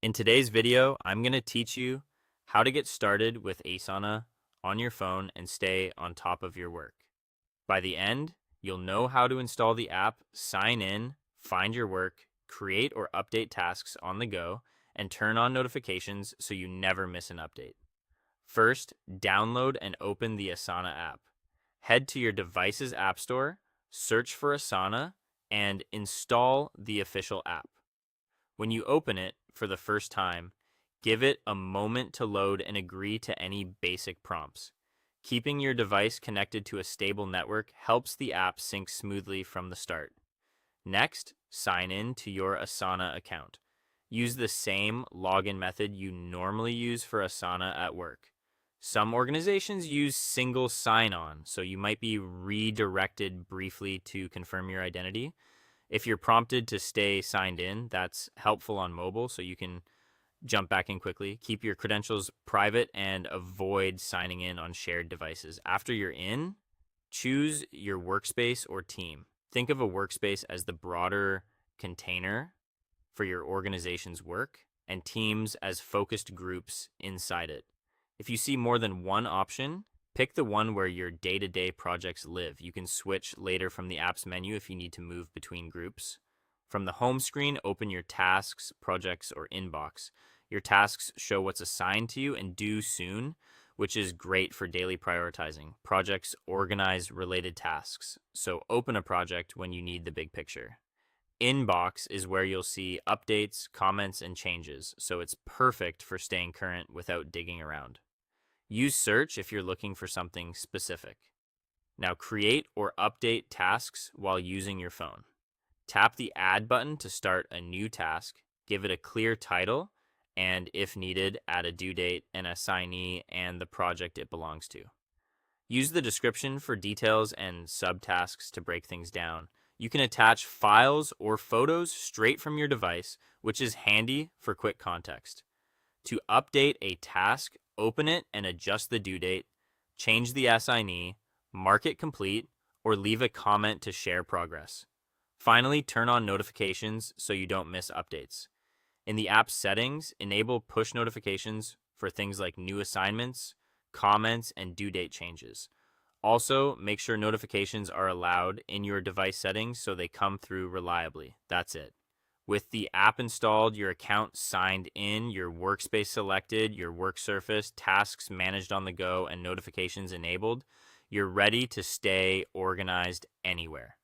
In today's video, I'm going to teach you how to get started with Asana on your phone and stay on top of your work. By the end, you'll know how to install the app, sign in, find your work, create or update tasks on the go, and turn on notifications so you never miss an update. First, download and open the Asana app. Head to your device's app store, search for Asana, and install the official app. When you open it for the first time, give it a moment to load and agree to any basic prompts. Keeping your device connected to a stable network helps the app sync smoothly from the start. Next, sign in to your Asana account. Use the same login method you normally use for Asana at work. Some organizations use single sign-on, so you might be redirected briefly to confirm your identity. If you're prompted to stay signed in, that's helpful on mobile, so you can jump back in quickly. Keep your credentials private and avoid signing in on shared devices. After you're in, choose your workspace or team. Think of a workspace as the broader container for your organization's work, and teams as focused groups inside it. If you see more than one option, pick the one where your day-to-day projects live. You can switch later from the app's menu if you need to move between groups. From the home screen, open your tasks, projects, or inbox. Your tasks show what's assigned to you and due soon, which is great for daily prioritizing. Projects organize related tasks, so open a project when you need the big picture. Inbox is where you'll see updates, comments, and changes, so it's perfect for staying current without digging around. Use search if you're looking for something specific. Now create or update tasks while using your phone. Tap the Add button to start a new task, give it a clear title, and if needed, add a due date, an assignee, and the project it belongs to. Use the description for details and subtasks to break things down. You can attach files or photos straight from your device, which is handy for quick context. To update a task, open it and adjust the due date, change the assignee, mark it complete, or leave a comment to share progress. Finally, turn on notifications so you don't miss updates. In the app's settings, enable push notifications for things like new assignments, comments, and due date changes. Also, make sure notifications are allowed in your device settings so they come through reliably. That's it. With the app installed, your account signed in, your workspace selected, your work surface, tasks managed on the go, and notifications enabled, you're ready to stay organized anywhere.